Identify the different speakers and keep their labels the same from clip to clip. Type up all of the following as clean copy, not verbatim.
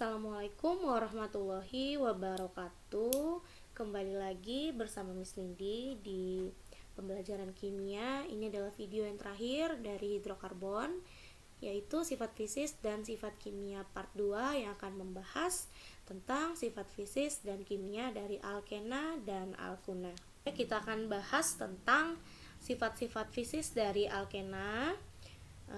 Speaker 1: Assalamualaikum warahmatullahi wabarakatuh. Kembali lagi bersama Miss Nindi di pembelajaran kimia. Ini adalah video yang terakhir dari hidrokarbon, yaitu sifat fisis dan sifat kimia part 2 yang akan membahas tentang sifat fisis dan kimia dari alkena dan alkuna. Kita akan bahas tentang sifat-sifat fisis dari alkena.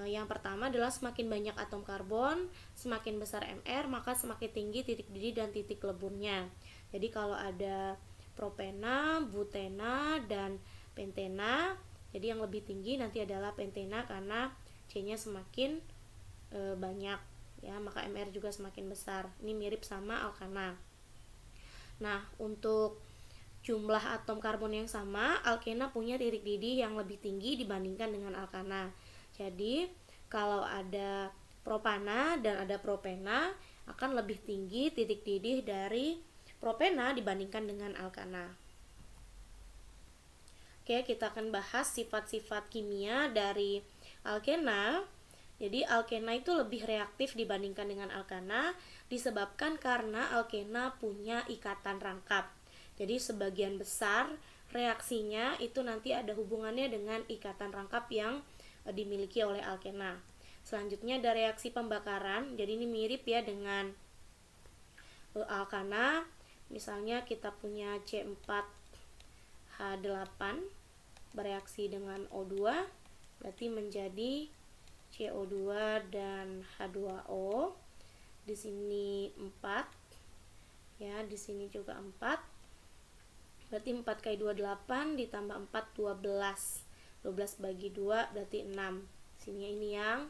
Speaker 1: Yang pertama adalah semakin banyak atom karbon, semakin besar Mr, maka semakin tinggi titik didih dan titik leburnya. Jadi kalau ada propena, butena, dan pentena, jadi yang lebih tinggi nanti adalah pentena karena C-nya semakin banyak, ya, maka Mr juga semakin besar. Ini mirip sama alkana. Nah, untuk jumlah atom karbon yang sama, alkena punya titik didih yang lebih tinggi dibandingkan dengan alkana. Jadi, kalau ada propana dan ada propena, akan lebih tinggi titik didih dari propena dibandingkan dengan alkana. Oke, kita akan bahas sifat-sifat kimia dari alkena. Jadi, alkena itu lebih reaktif dibandingkan dengan alkana, disebabkan karena alkena punya ikatan rangkap. Jadi, sebagian besar reaksinya itu nanti ada hubungannya dengan ikatan rangkap yang dimiliki oleh alkena. Selanjutnya ada reaksi pembakaran. Jadi ini mirip ya dengan alkana. Misalnya kita punya C4H8 bereaksi dengan O2, berarti menjadi CO2 dan H2O. Di sini 4. Ya, di sini juga 4. Berarti 4 kali 2 8 ditambah 4 12. 12 bagi 2 berarti 6. Sini ini yang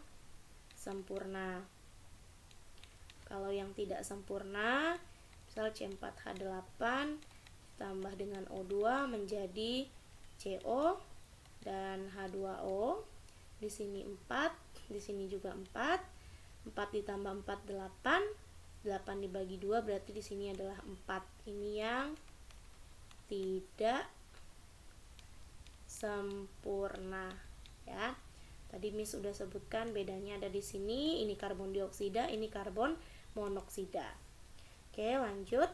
Speaker 1: sempurna. Kalau yang tidak sempurna, misal C4H8 ditambah dengan O2 menjadi CO dan H2O. Di sini 4, di sini juga 4. 4 ditambah 4 8. 8 dibagi 2 berarti di sini adalah 4. Ini yang tidak sempurna, ya. Tadi Miss sudah sebutkan bedanya ada di sini. Ini karbon dioksida, ini karbon monoksida. Oke, lanjut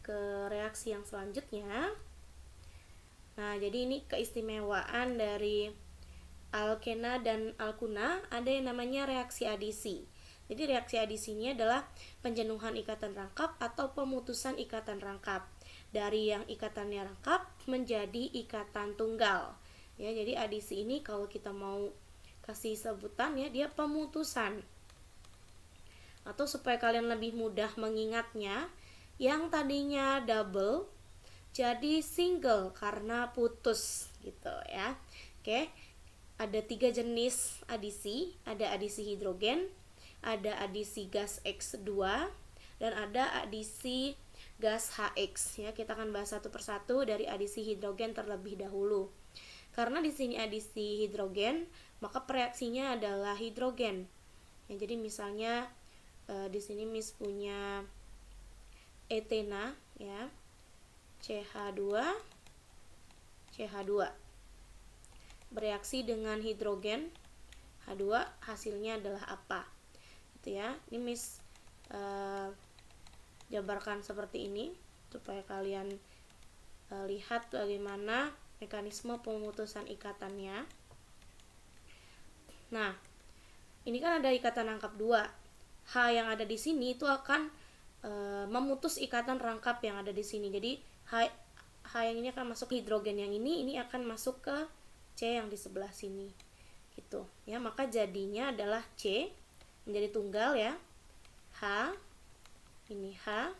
Speaker 1: ke reaksi yang selanjutnya. Nah, jadi ini keistimewaan dari alkena dan alkuna, ada yang namanya reaksi adisi. Jadi reaksi adisi ini adalah penjenuhan ikatan rangkap atau pemutusan ikatan rangkap. Dari yang ikatannya rangkap menjadi ikatan tunggal. Ya, jadi adisi ini kalau kita mau kasih sebutan ya, dia pemutusan. Atau supaya kalian lebih mudah mengingatnya, yang tadinya double jadi single karena putus gitu ya. Oke. Ada 3 jenis adisi, ada adisi hidrogen, ada adisi gas X2, dan ada adisi gas HX, ya. Kita akan bahas satu persatu dari adisi hidrogen terlebih dahulu. Karena di sini adisi hidrogen, maka reaksinya adalah hidrogen. Ya, jadi misalnya di sini Miss punya etena, ya, CH2 CH2 bereaksi dengan hidrogen H2, hasilnya adalah apa? Gitu ya. Ini Miss jabarkan seperti ini supaya kalian lihat bagaimana mekanisme pemutusan ikatannya. Nah, ini kan ada ikatan rangkap 2. H yang ada di sini itu akan memutus ikatan rangkap yang ada di sini. Jadi H yang ini akan masuk ke hidrogen yang ini akan masuk ke C yang di sebelah sini. Gitu. Ya, maka jadinya adalah C menjadi tunggal ya. H ini H.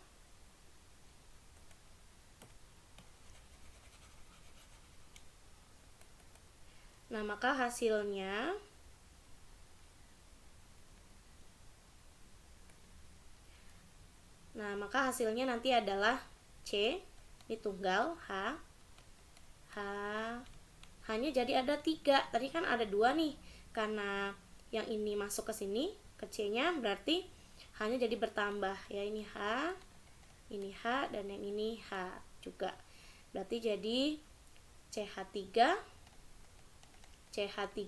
Speaker 1: Nah, maka hasilnya nanti adalah C, ini tunggal H. Hanya jadi ada 3. Tadi kan ada 2 nih. Karena yang ini masuk ke sini, ke C-nya, berarti H-nya jadi bertambah. Ya, ini H, dan yang ini H juga. Berarti jadi CH3 CH3.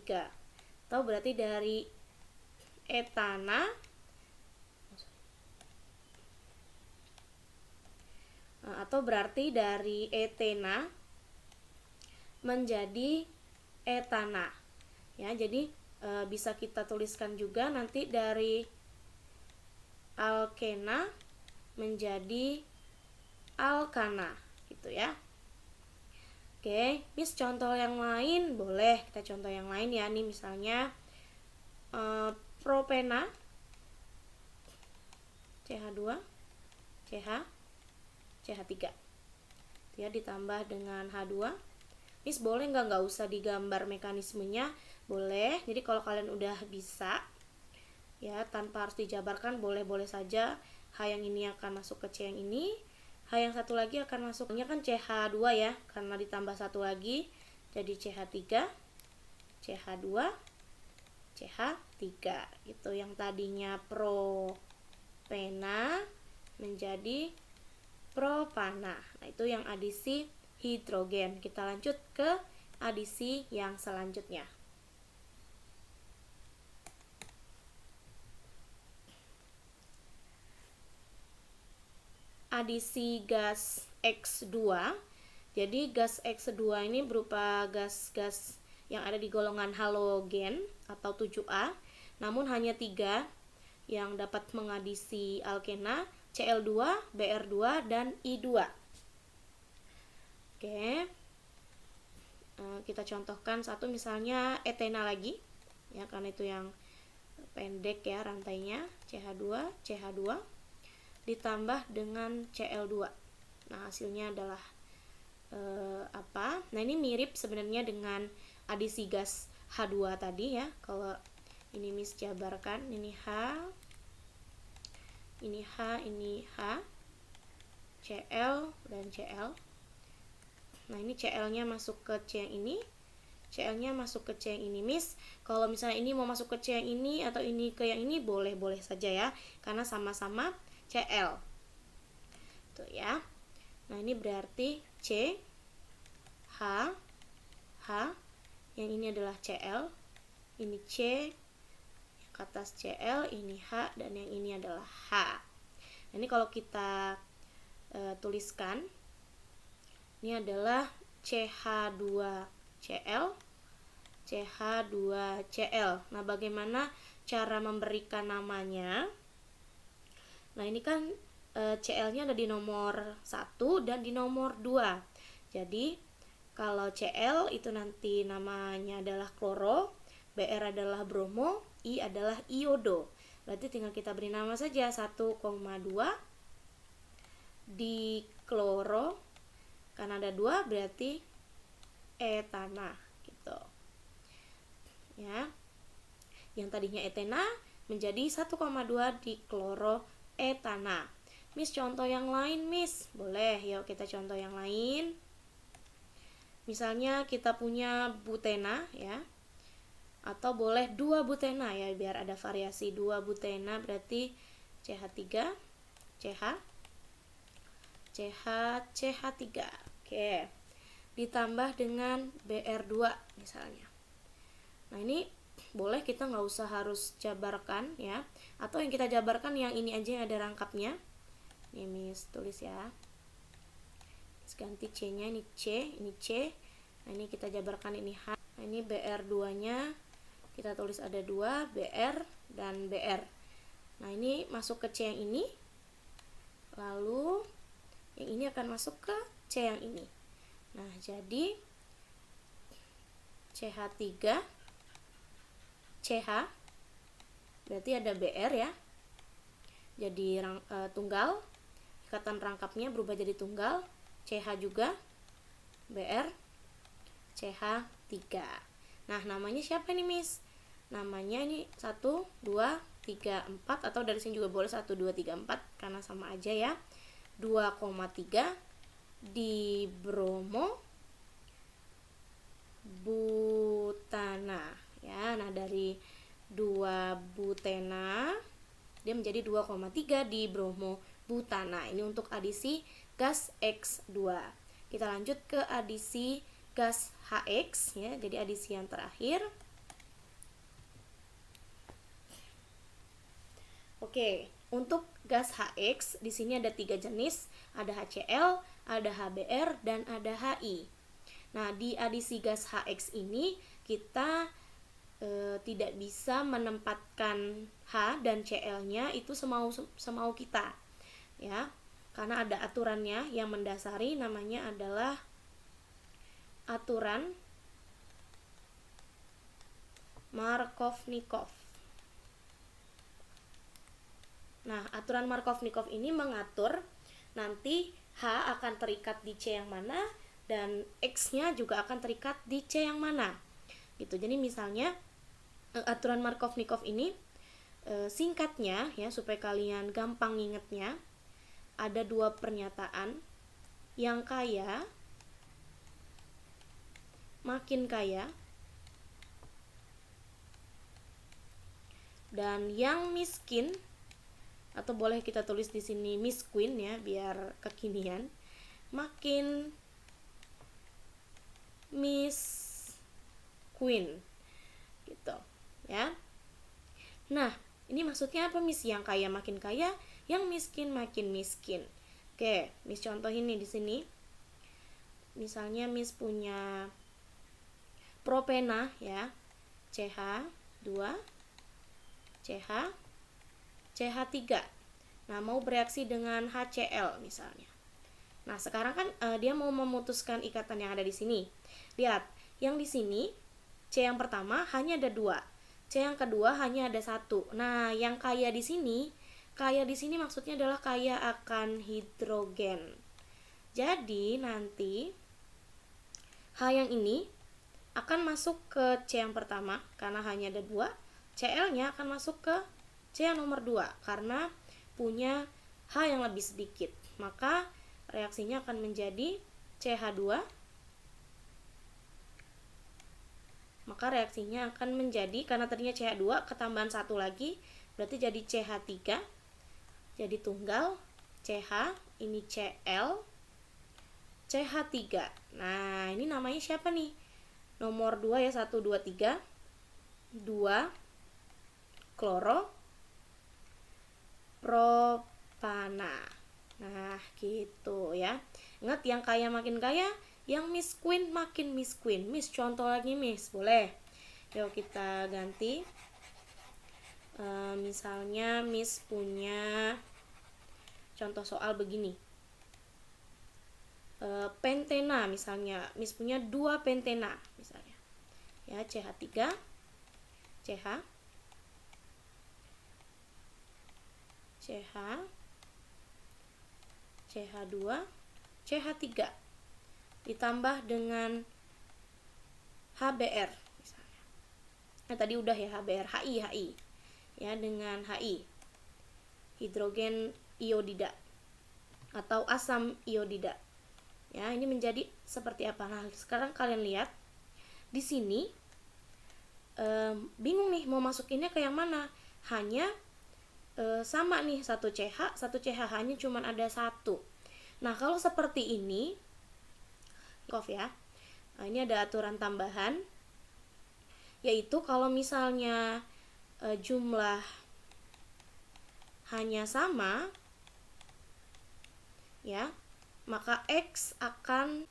Speaker 1: Atau berarti dari etana atau berarti dari etena menjadi etana. Ya, jadi bisa kita tuliskan juga nanti dari alkena menjadi alkana gitu ya. Oke, Miss contoh yang lain boleh, kita contoh yang lain ya. Nih misalnya propena CH2 CH CH3 ya, ditambah dengan H2. Miss boleh nggak usah digambar mekanismenya? Boleh. Jadi kalau kalian udah bisa ya tanpa harus dijabarkan, boleh-boleh saja. H yang ini akan masuk ke C yang ini, H yang satu lagi akan masuknya kan CH2 ya, karena ditambah satu lagi jadi CH3 CH2 CH3 itu. Yang tadinya propena menjadi propana. Nah, itu yang adisi hidrogen. Kita lanjut ke adisi yang selanjutnya. Adisi gas X2. Jadi gas X2 ini berupa gas-gas yang ada di golongan halogen atau 7A, namun hanya 3 yang dapat mengadisi alkena, Cl2, Br2, dan I2. Oke, kita contohkan satu misalnya etena lagi ya, karena itu yang pendek ya rantainya, CH2 CH2 ditambah dengan Cl2. Nah, hasilnya adalah apa? Nah, ini mirip sebenarnya dengan adisi gas H2 tadi ya. Kalau ini Miss jabarkan, ini H, ini H, ini H, Cl dan Cl. Nah, ini Cl-nya masuk ke C yang ini, Cl-nya masuk ke C yang ini. Miss, kalau misalnya ini mau masuk ke C yang ini atau ini ke yang ini, boleh-boleh saja ya, karena sama-sama Cl. Tuh ya. Nah, ini berarti C, H, H, yang ini adalah Cl, ini C, yang ke atas Cl, ini H, dan yang ini adalah H. Nah, ini kalau kita tuliskan, ini adalah CH2Cl, CH2Cl. Nah, bagaimana cara memberikan namanya? Nah, ini kan Cl-nya ada di nomor 1 dan di nomor 2. Jadi, kalau Cl itu nanti namanya adalah kloro, Br adalah bromo, I adalah iodo. Berarti tinggal kita beri nama saja 1,2 di kloro, karena ada 2 berarti etana gitu. Ya. Yang tadinya etena menjadi 1,2 di kloroetana. Miss contoh yang lain, Miss. Boleh, yuk kita contoh yang lain. Misalnya kita punya butena ya. Atau boleh 2 butena ya, biar ada variasi. 2 butena berarti CH3, CH, CH, CH3. Oke. Ditambah dengan Br2 misalnya. Nah, ini boleh kita nggak usah harus jabarkan ya. Atau yang kita jabarkan yang ini aja yang ada rangkapnya. Ini Miss tulis ya. Miss ganti C-nya, ini C, ini C. Nah, ini kita jabarkan ini H. Nah, ini Br2-nya kita tulis ada 2, Br dan Br. Nah, ini masuk ke C yang ini. Lalu yang ini akan masuk ke C yang ini. Nah, jadi CH3 CH berarti ada Br ya. Jadi tunggal, ikatan rangkapnya berubah jadi tunggal, CH juga, Br, CH3. Nah, namanya siapa nih, Miss? Namanya ini 1, 2, 3, 4, atau dari sini juga boleh 1, 2, 3, 4 karena sama aja ya. 2,3 di bromo butana ya. Nah, dari 2 butena dia menjadi 2,3 di bromo butana. Ini untuk adisi gas X2. Kita lanjut ke adisi gas HX ya. Jadi adisi yang terakhir. Oke, untuk gas HX di sini ada 3 jenis, ada HCl, ada HBr, dan ada HI. Nah, di adisi gas HX ini kita tidak bisa menempatkan H dan Cl-nya itu semau kita, ya, karena ada aturannya yang mendasari, namanya adalah aturan Markovnikov. Nah, aturan Markovnikov ini mengatur nanti H akan terikat di C yang mana dan X-nya juga akan terikat di C yang mana. Gitu. Jadi misalnya aturan Markovnikov ini singkatnya ya supaya kalian gampang ingetnya, ada 2 pernyataan. Yang kaya makin kaya dan yang miskin, atau boleh kita tulis di sini misqueen ya biar kekinian, makin misqueen gitu ya. Nah, ini maksudnya apa, Miss? Yang kaya makin kaya, yang miskin makin miskin. Oke, Miss contohin nih di sini. Misalnya Miss punya propena ya, CH2, CH3. Nah, mau bereaksi dengan HCl misalnya. Nah, sekarang kan dia mau memutuskan ikatan yang ada di sini. Lihat, yang di sini C yang pertama hanya ada 2, C yang kedua hanya ada 1. Nah, yang kaya di sini maksudnya adalah kaya akan hidrogen. Jadi nanti H yang ini akan masuk ke C yang pertama karena hanya ada 2, Cl-nya akan masuk ke C yang nomor 2 karena punya H yang lebih sedikit. Maka reaksinya akan menjadi CH2. Maka reaksinya akan menjadi, karena tadinya CH2 ketambahan 1 lagi, berarti jadi CH3. Jadi tunggal CH, ini Cl, CH3. Nah, ini namanya siapa nih? Nomor 2 ya, 1, 2, 3. 2 kloro propana. Nah, gitu ya. Ingat, yang kaya makin kaya, yang misqueen makin misqueen. Miss contoh lagi, Miss, boleh? Yuk kita ganti. Misalnya Miss punya contoh soal begini. Pentena misalnya, Miss punya 2 pentena misalnya. Ya, CH3, CH, CH, CH2, CH3 ditambah dengan HBr misalnya. Nah, tadi udah ya HBr, HI ya, dengan HI, hidrogen iodida atau asam iodida. Ya, ini menjadi seperti apa? Nah, sekarang kalian lihat di sini bingung nih mau masukinnya ke yang mana? Hanya sama nih, 1 CH, 1 CH, hanya cuma ada 1. Nah, kalau seperti ini ya. Nah, ini ada aturan tambahan, yaitu kalau misalnya jumlah hanya sama ya, maka X akan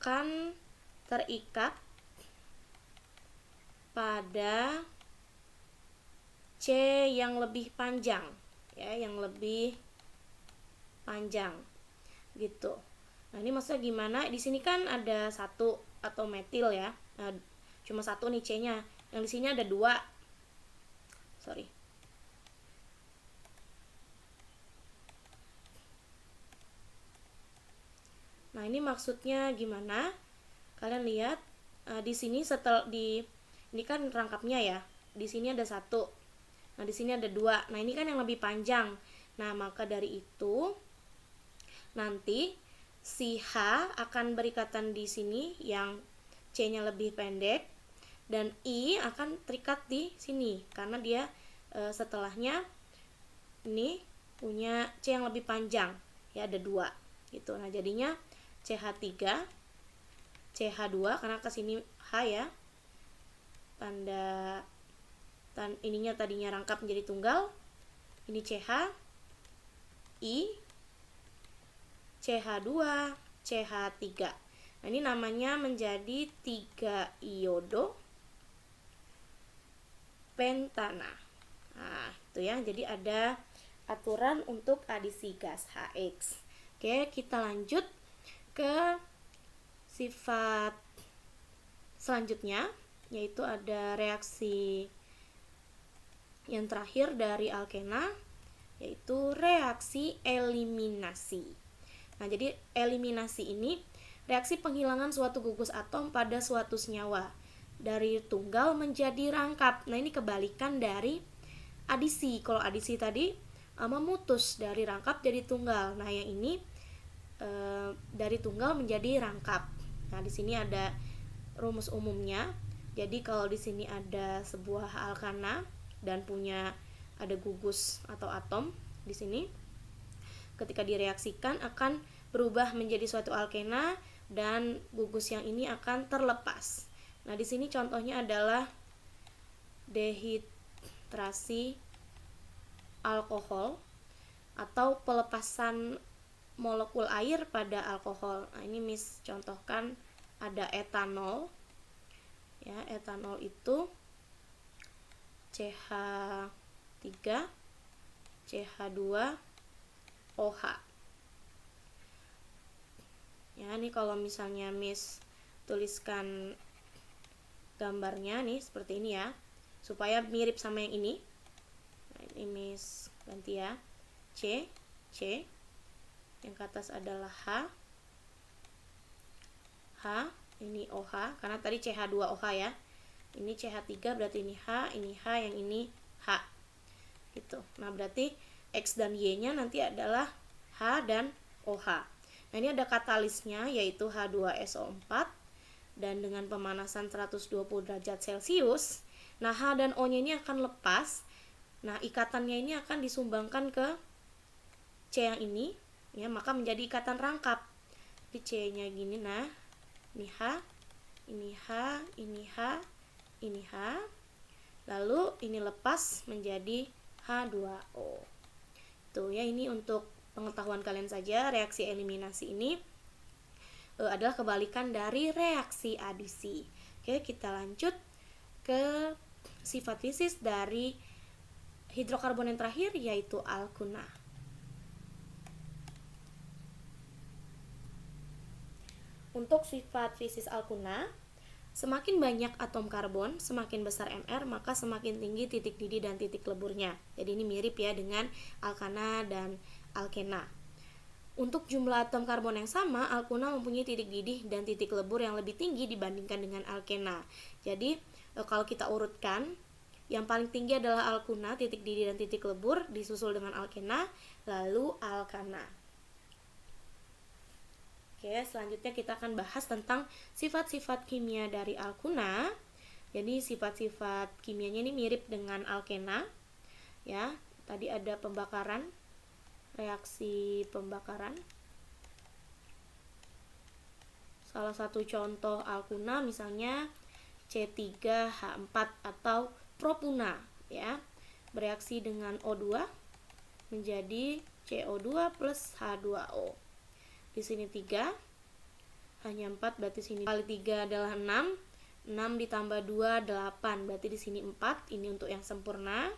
Speaker 1: terikat pada C yang lebih panjang ya, yang lebih panjang gitu. Nah, ini maksudnya gimana? Di sini kan ada 1 atau metil ya. Nah, cuma 1 nih C-nya. Yang di sini ada 2. Sorry. Nah, ini maksudnya gimana? Kalian lihat di sini ini kan rangkapnya ya. Di sini ada 1. Nah, di sini ada 2. Nah, ini kan yang lebih panjang. Nah, maka dari itu nanti si H akan berikatan di sini yang C-nya lebih pendek, dan I akan terikat di sini karena dia setelahnya ini punya C yang lebih panjang ya, ada 2 gitu. Nah, jadinya CH3, CH2 karena kesini H ya, ininya tadinya rangkap menjadi tunggal, ini CH, I, CH2, CH3. Nah, ini namanya menjadi 3 iodo pentana. Nah, itu ya. Jadi ada aturan untuk adisi gas HX. Oke, kita lanjut ke sifat selanjutnya, yaitu ada reaksi yang terakhir dari alkena, yaitu reaksi eliminasi. Nah, jadi eliminasi ini reaksi penghilangan suatu gugus atom pada suatu senyawa dari tunggal menjadi rangkap. Nah, ini kebalikan dari adisi. Kalau adisi tadi memutus dari rangkap jadi tunggal. Nah, yang ini dari tunggal menjadi rangkap. Nah, di sini ada rumus umumnya. Jadi kalau di sini ada sebuah alkana dan ada gugus atau atom di sini, ketika direaksikan akan berubah menjadi suatu alkena dan gugus yang ini akan terlepas. Nah, di sini contohnya adalah dehidrasi alkohol atau pelepasan molekul air pada alkohol. Nah, ini Miss contohkan ada etanol. Ya, etanol itu CH3, CH2, OH. Ya, ini kalau misalnya Miss tuliskan gambarnya nih seperti ini ya, supaya mirip sama yang ini. Nah, ini Miss ganti ya. C, yang ke atas adalah H, ini OH, karena tadi CH2OH ya. Ini CH3 berarti ini H, yang ini H. Gitu. Nah, berarti X dan Y-nya nanti adalah H dan OH. Nah, ini ada katalisnya yaitu H2SO4 dan dengan pemanasan 120 derajat Celcius. Nah, H dan O-nya ini akan lepas. Nah, ikatannya ini akan disumbangkan ke C yang ini, ya, maka menjadi ikatan rangkap. Di C-nya gini, nah, ini H, ini H, ini H, ini H. Lalu ini lepas menjadi H2O. Tuh ya, ini untuk pengetahuan kalian saja, reaksi eliminasi ini adalah kebalikan dari reaksi adisi. Oke, kita lanjut ke sifat fisis dari hidrokarbon yang terakhir, yaitu alkuna. Untuk sifat fisis alkuna, semakin banyak atom karbon, semakin besar MR, maka semakin tinggi titik didih dan titik leburnya. Jadi ini mirip ya dengan alkana dan alkena. Untuk jumlah atom karbon yang sama, alkuna mempunyai titik didih dan titik lebur yang lebih tinggi dibandingkan dengan alkena. Jadi kalau kita urutkan, yang paling tinggi adalah alkuna, titik didih dan titik lebur, disusul dengan alkena, lalu alkana. Oke, selanjutnya kita akan bahas tentang sifat-sifat kimia dari alkuna. Jadi sifat-sifat kimianya ini mirip dengan alkena. Ya, tadi ada pembakaran, reaksi pembakaran. Salah satu contoh alkuna misalnya C3H4 atau propuna, ya. Bereaksi dengan O2 menjadi CO2 plus H2O. Di sini 3, hanya 4, berarti sini kali 3 adalah 6. 6 ditambah 2, 8, berarti di sini 4. Ini untuk yang sempurna.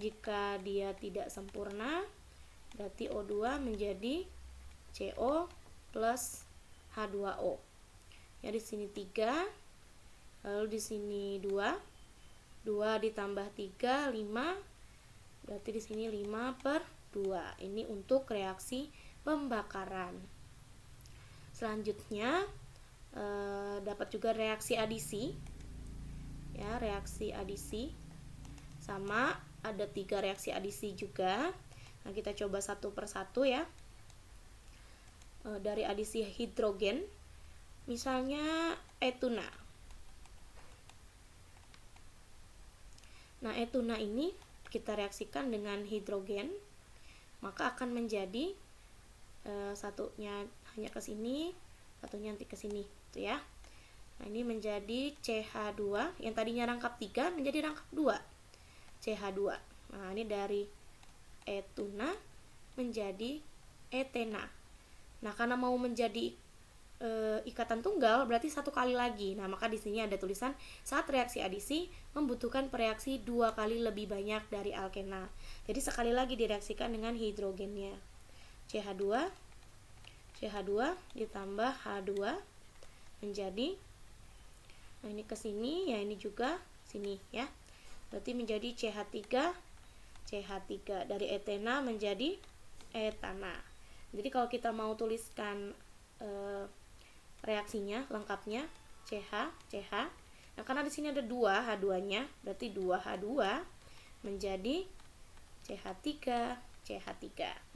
Speaker 1: Jika dia tidak sempurna, berarti O2 menjadi CO plus H2O. Ya, di sini 3, lalu di sini 2. 2 ditambah 3, 5, berarti di sini 5/2. Ini untuk reaksi pembakaran. Selanjutnya dapat juga reaksi adisi. Ya, reaksi adisi sama ada 3 reaksi adisi juga. Nah, kita coba satu persatu ya. Dari adisi hidrogen, misalnya etuna. Nah, etuna ini kita reaksikan dengan hidrogen, maka akan menjadi satunya hanya ke sini, satunya nanti ke sini, gitu ya. Nah, ini menjadi CH2, yang tadinya rangkap 3 menjadi rangkap 2, CH2. Nah, ini dari etuna menjadi etena. Nah, karena mau menjadi ikatan tunggal berarti satu kali lagi. Nah, maka di sini ada tulisan saat reaksi adisi membutuhkan reaksi 2 kali lebih banyak dari alkena. Jadi sekali lagi direaksikan dengan hidrogennya. CH2 ditambah H2 menjadi, nah ini ke sini ya, ini juga sini ya. Berarti menjadi CH3 dari etena menjadi etana. Jadi kalau kita mau tuliskan reaksinya lengkapnya CH. Nah, karena di sini ada 2 H2-nya, berarti 2H2 menjadi CH3.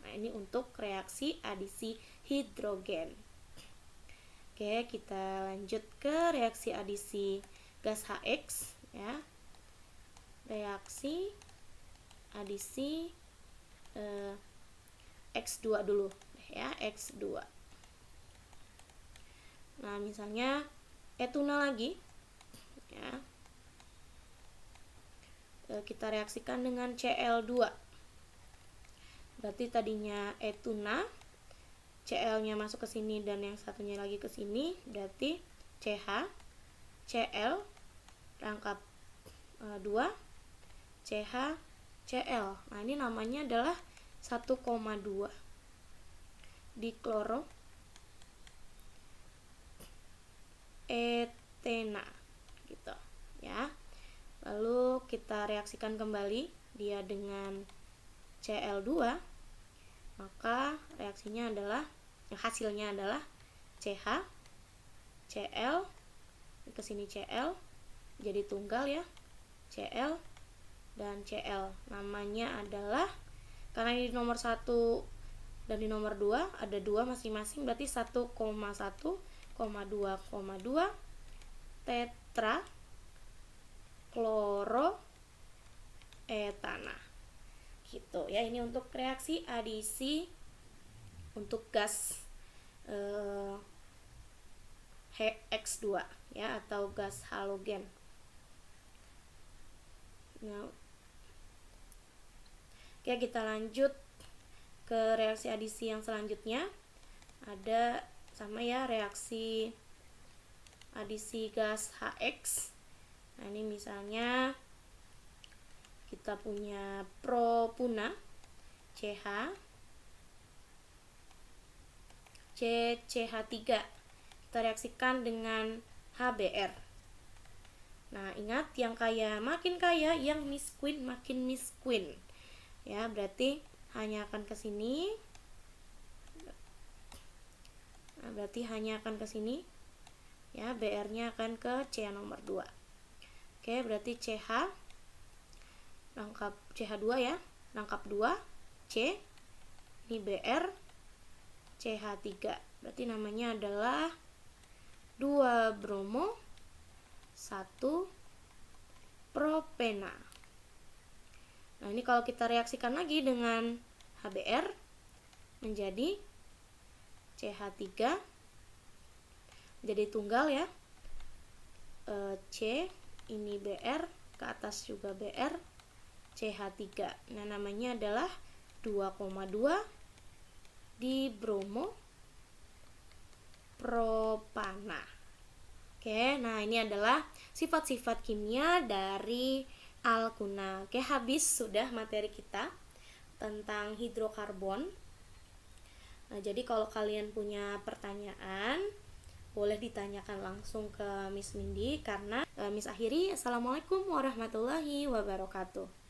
Speaker 1: Nah, ini untuk reaksi adisi hidrogen. Oke, kita lanjut ke reaksi adisi gas HX ya. Reaksi adisi X2 dulu ya, X2. Nah, misalnya etuna lagi ya. Kita reaksikan dengan Cl2. Berarti tadinya etuna, Cl-nya masuk ke sini dan yang satunya lagi ke sini, berarti CH, Cl rangkap 2, CH, Cl. Nah, ini namanya adalah 1,2 dikloro etena gitu ya. Lalu kita reaksikan kembali dia dengan Cl2, maka reaksinya adalah, hasilnya adalah CH, Cl, ke sini Cl jadi tunggal ya, Cl dan Cl. Namanya adalah, karena ini di nomor 1 dan di nomor 2 ada 2 masing-masing, berarti 1,1, 2,2 tetra kloroetana gitu ya. Ini untuk reaksi adisi untuk gas X2 ya, atau gas halogen. Nah, oke, kita lanjut ke reaksi adisi yang selanjutnya. Ada sama ya, reaksi adisi gas HX. Nah, ini misalnya kita punya propuna CH, CCH3. Kita reaksikan dengan HBr. Nah, ingat, yang kaya makin kaya, yang miskin makin miskin. Ya, berarti hanya akan ke sini. Nah, berarti hanya akan ke sini. Ya, BR-nya akan ke C nomor 2. Oke, berarti CH rangkap CH2 ya, rangkap 2 C. Ini BR CH3. Berarti namanya adalah 2 bromo 1 propena. Nah, ini kalau kita reaksikan lagi dengan HBr menjadi CH3 jadi tunggal ya, C ini BR, ke atas juga BR, CH3. Nah, namanya adalah 2,2 di bromo propana. Oke, nah ini adalah sifat-sifat kimia dari alkuna. Oke, habis sudah materi kita tentang hidrokarbon. Nah, jadi kalau kalian punya pertanyaan, boleh ditanyakan langsung ke Miss Mindy, karena Miss akhiri. Assalamualaikum warahmatullahi wabarakatuh.